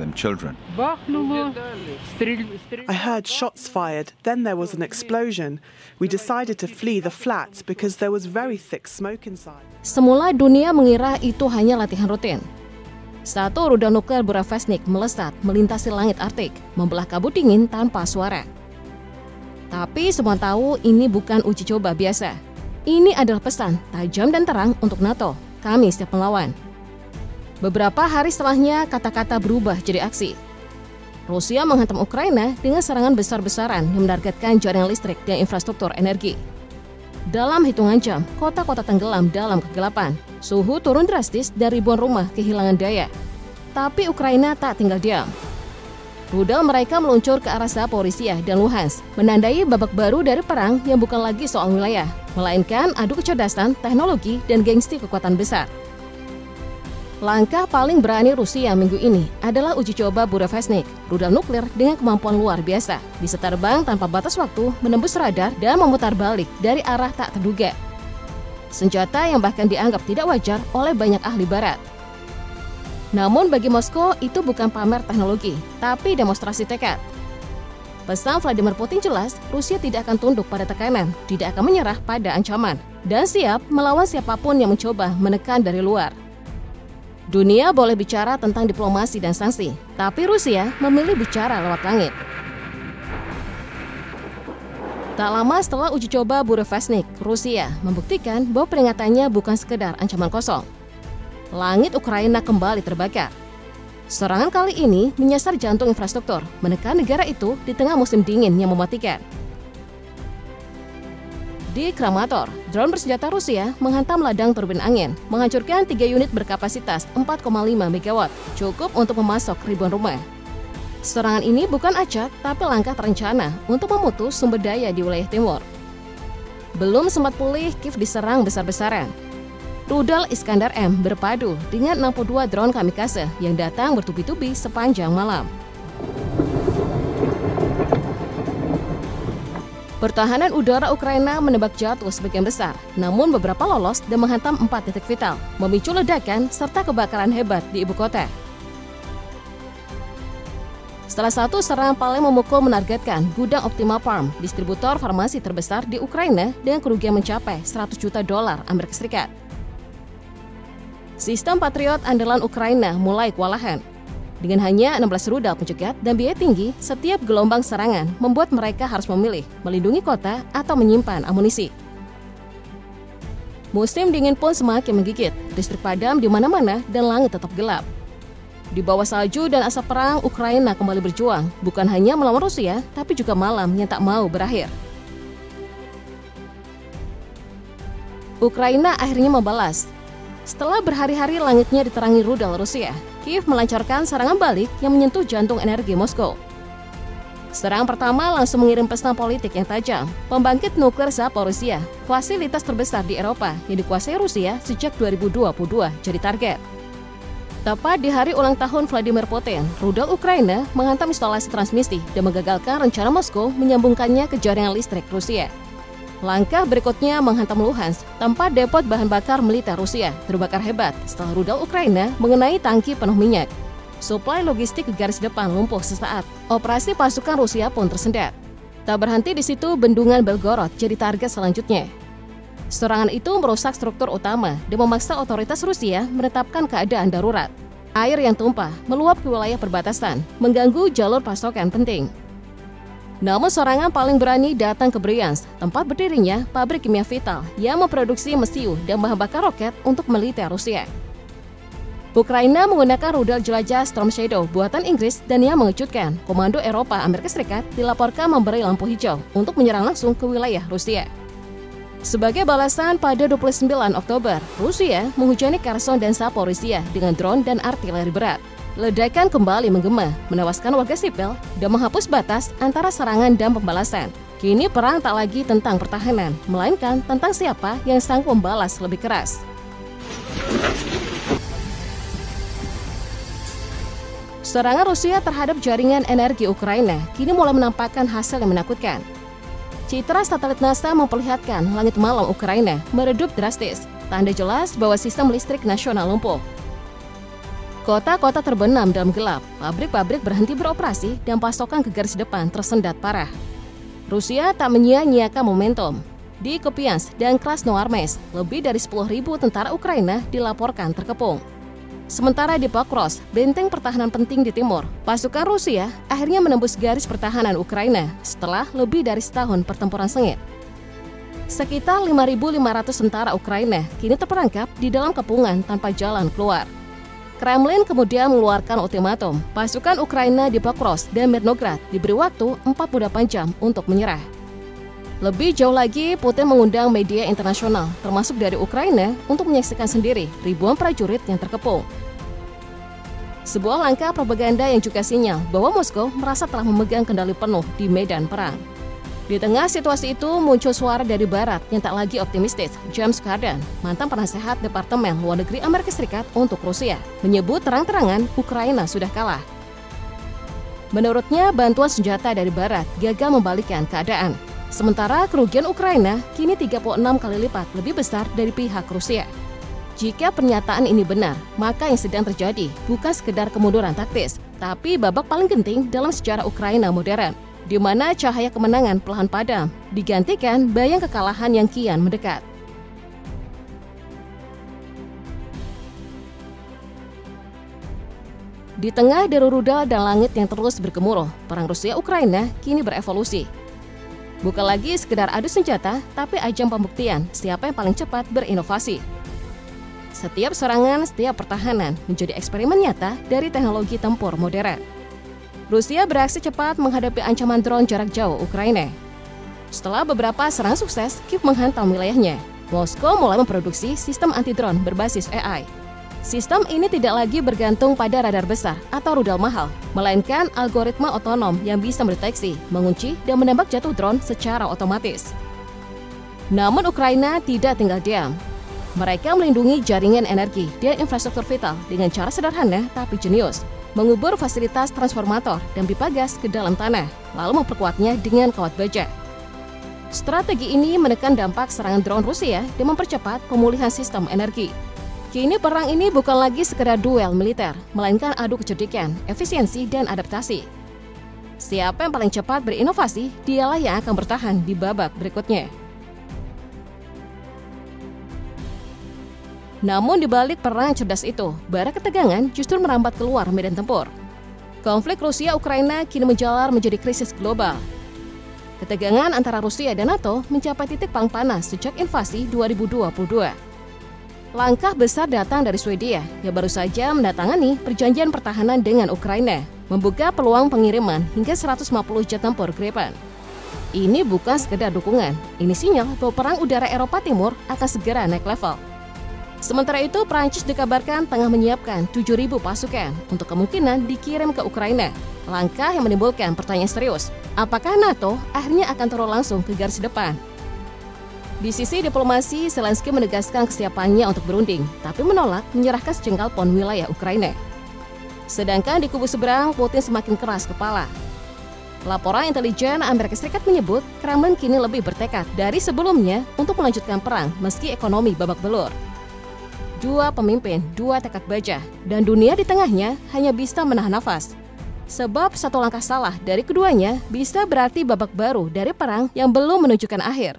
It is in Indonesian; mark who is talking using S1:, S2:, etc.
S1: them children.
S2: I heard shots fired, then there was an explosion. We decided to flee the flat because there was very thick smoke inside.
S3: Semula dunia mengira itu hanya latihan rutin. Satu rudal nuklir Burevestnik melesat melintasi langit Arktik, membelah kabut dingin tanpa suara. Tapi semua tahu ini bukan uji coba biasa. Ini adalah pesan tajam dan terang untuk NATO. Kami siap melawan. Beberapa hari setelahnya, kata-kata berubah jadi aksi. Rusia menghantam Ukraina dengan serangan besar-besaran yang menargetkan jaringan listrik dan infrastruktur energi. Dalam hitungan jam, kota-kota tenggelam dalam kegelapan. Suhu turun drastis dan ribuan rumah kehilangan daya. Tapi Ukraina tak tinggal diam. Rudal mereka meluncur ke arah Zaporizhia dan Luhansk, menandai babak baru dari perang yang bukan lagi soal wilayah, melainkan adu kecerdasan, teknologi, dan gengsi kekuatan besar. Langkah paling berani Rusia minggu ini adalah uji coba Burevestnik, rudal nuklir dengan kemampuan luar biasa, bisa terbang tanpa batas waktu, menembus radar, dan memutar balik dari arah tak terduga. Senjata yang bahkan dianggap tidak wajar oleh banyak ahli barat. Namun bagi Moskow itu bukan pamer teknologi, tapi demonstrasi tekad. Pesan Vladimir Putin jelas, Rusia tidak akan tunduk pada tekanan, tidak akan menyerah pada ancaman, dan siap melawan siapapun yang mencoba menekan dari luar. Dunia boleh bicara tentang diplomasi dan sanksi, tapi Rusia memilih bicara lewat langit. Tak lama setelah uji coba Burevestnik, Rusia membuktikan bahwa peringatannya bukan sekedar ancaman kosong. Langit Ukraina kembali terbakar. Serangan kali ini menyasar jantung infrastruktur, menekan negara itu di tengah musim dingin yang mematikan. Di Kramator, drone bersenjata Rusia menghantam ladang turbin angin, menghancurkan 3 unit berkapasitas 4,5 MW, cukup untuk memasok ribuan rumah. Serangan ini bukan acak, tapi langkah terencana untuk memutus sumber daya di wilayah timur. Belum sempat pulih, Kiev diserang besar-besaran. Rudal Iskandar M berpadu dengan 62 drone kamikaze yang datang bertubi-tubi sepanjang malam. Pertahanan udara Ukraina menembak jatuh sebagian besar, namun beberapa lolos dan menghantam 4 titik vital, memicu ledakan serta kebakaran hebat di ibu kota. Salah satu serangan paling memukul menargetkan gudang Optima Farm, distributor farmasi terbesar di Ukraina dengan kerugian mencapai $100 juta Amerika Serikat. Sistem Patriot andalan Ukraina mulai kewalahan. Dengan hanya 16 rudal pencegat dan biaya tinggi, setiap gelombang serangan membuat mereka harus memilih melindungi kota atau menyimpan amunisi. Musim dingin pun semakin menggigit, listrik padam di mana-mana dan langit tetap gelap. Di bawah salju dan asap perang, Ukraina kembali berjuang, bukan hanya melawan Rusia, tapi juga malam yang tak mau berakhir. Ukraina akhirnya membalas. Setelah berhari-hari langitnya diterangi rudal Rusia, Kiev melancarkan serangan balik yang menyentuh jantung energi Moskow. Serangan pertama langsung mengirim pesan politik yang tajam. Pembangkit nuklir Zaporizhia, fasilitas terbesar di Eropa yang dikuasai Rusia sejak 2022, jadi target. Tepat di hari ulang tahun Vladimir Putin, rudal Ukraina menghantam instalasi transmisi dan menggagalkan rencana Moskow menyambungkannya ke jaringan listrik Rusia. Langkah berikutnya menghantam Luhansk, tempat depot bahan bakar militer Rusia terbakar hebat setelah rudal Ukraina mengenai tangki penuh minyak. Suplai logistik ke garis depan lumpuh sesaat. Operasi pasukan Rusia pun tersendat. Tak berhenti di situ, bendungan Belgorod jadi target selanjutnya. Serangan itu merusak struktur utama dan memaksa otoritas Rusia menetapkan keadaan darurat. Air yang tumpah meluap ke wilayah perbatasan, mengganggu jalur pasokan penting. Namun serangan paling berani datang ke Bryansk, tempat berdirinya pabrik kimia vital yang memproduksi mesiu dan bahan bakar roket untuk militer Rusia. Ukraina menggunakan rudal jelajah Storm Shadow buatan Inggris dan yang mengejutkan, Komando Eropa Amerika Serikat dilaporkan memberi lampu hijau untuk menyerang langsung ke wilayah Rusia. Sebagai balasan, pada 29 Oktober, Rusia menghujani Kherson dan Zaporizhia dengan drone dan artileri berat. Ledakan kembali menggema, menewaskan warga sipil, dan menghapus batas antara serangan dan pembalasan. Kini perang tak lagi tentang pertahanan, melainkan tentang siapa yang sanggup membalas lebih keras. Serangan Rusia terhadap jaringan energi Ukraina kini mulai menampakkan hasil yang menakutkan. Citra satelit NASA memperlihatkan langit malam Ukraina meredup drastis, tanda jelas bahwa sistem listrik nasional lumpuh. Kota-kota terbenam dalam gelap, pabrik-pabrik berhenti beroperasi, dan pasokan ke garis depan tersendat parah. Rusia tak menyia-nyiakan momentum. Di Kupiansk dan Krasnoarmeysk, lebih dari 10.000 tentara Ukraina dilaporkan terkepung. Sementara di Pokrovsk, benteng pertahanan penting di timur, pasukan Rusia akhirnya menembus garis pertahanan Ukraina setelah lebih dari setahun pertempuran sengit. Sekitar 5.500 tentara Ukraina kini terperangkap di dalam kepungan tanpa jalan keluar. Kremlin kemudian mengeluarkan ultimatum, pasukan Ukraina di Pokrovsk dan Mirnograd diberi waktu 48 jam untuk menyerah. Lebih jauh lagi, Putin mengundang media internasional, termasuk dari Ukraina, untuk menyaksikan sendiri ribuan prajurit yang terkepung. Sebuah langkah propaganda yang juga sinyal bahwa Moskow merasa telah memegang kendali penuh di medan perang. Di tengah situasi itu, muncul suara dari Barat yang tak lagi optimistis. James Carden, mantan penasehat Departemen Luar Negeri Amerika Serikat untuk Rusia, menyebut terang-terangan Ukraina sudah kalah. Menurutnya, bantuan senjata dari Barat gagal membalikkan keadaan. Sementara kerugian Ukraina kini 36 kali lipat lebih besar dari pihak Rusia. Jika pernyataan ini benar, maka yang sedang terjadi bukan sekedar kemunduran taktis, tapi babak paling genting dalam sejarah Ukraina modern, di mana cahaya kemenangan perlahan padam, digantikan bayang kekalahan yang kian mendekat. Di tengah deru rudal dan langit yang terus bergemuruh, perang Rusia-Ukraina kini berevolusi. Bukan lagi sekedar adu senjata, tapi ajang pembuktian siapa yang paling cepat berinovasi. Setiap serangan, setiap pertahanan menjadi eksperimen nyata dari teknologi tempur modern. Rusia beraksi cepat menghadapi ancaman drone jarak jauh Ukraina. Setelah beberapa serangan sukses, Kiev menghantam wilayahnya. Moskow mulai memproduksi sistem anti-drone berbasis AI. Sistem ini tidak lagi bergantung pada radar besar atau rudal mahal, melainkan algoritma otonom yang bisa mendeteksi, mengunci, dan menembak jatuh drone secara otomatis. Namun Ukraina tidak tinggal diam. Mereka melindungi jaringan energi dan infrastruktur vital dengan cara sederhana tapi jenius. Mengubur fasilitas transformator dan pipa gas ke dalam tanah, lalu memperkuatnya dengan kawat baja. Strategi ini menekan dampak serangan drone Rusia dan mempercepat pemulihan sistem energi. Kini perang ini bukan lagi sekedar duel militer, melainkan adu kecerdikan, efisiensi, dan adaptasi. Siapa yang paling cepat berinovasi, dialah yang akan bertahan di babak berikutnya. Namun di balik perang cerdas itu, bara ketegangan justru merambat keluar medan tempur. Konflik Rusia-Ukraina kini menjalar menjadi krisis global. Ketegangan antara Rusia dan NATO mencapai titik paling panas sejak invasi 2022. Langkah besar datang dari Swedia yang baru saja menandatangani perjanjian pertahanan dengan Ukraina, membuka peluang pengiriman hingga 150 jet tempur Gripen. Ini bukan sekedar dukungan, ini sinyal bahwa perang udara Eropa Timur akan segera naik level. Sementara itu, Prancis dikabarkan tengah menyiapkan 7.000 pasukan untuk kemungkinan dikirim ke Ukraina. Langkah yang menimbulkan pertanyaan serius, apakah NATO akhirnya akan turun langsung ke garis depan? Di sisi diplomasi, Zelensky menegaskan kesiapannya untuk berunding, tapi menolak menyerahkan sejengkal pon wilayah Ukraina. Sedangkan di kubu seberang, Putin semakin keras kepala. Laporan intelijen Amerika Serikat menyebut Kremlin kini lebih bertekad dari sebelumnya untuk melanjutkan perang meski ekonomi babak belur. Dua pemimpin, dua tekad baja, dan dunia di tengahnya hanya bisa menahan nafas. Sebab satu langkah salah dari keduanya bisa berarti babak baru dari perang yang belum menunjukkan akhir.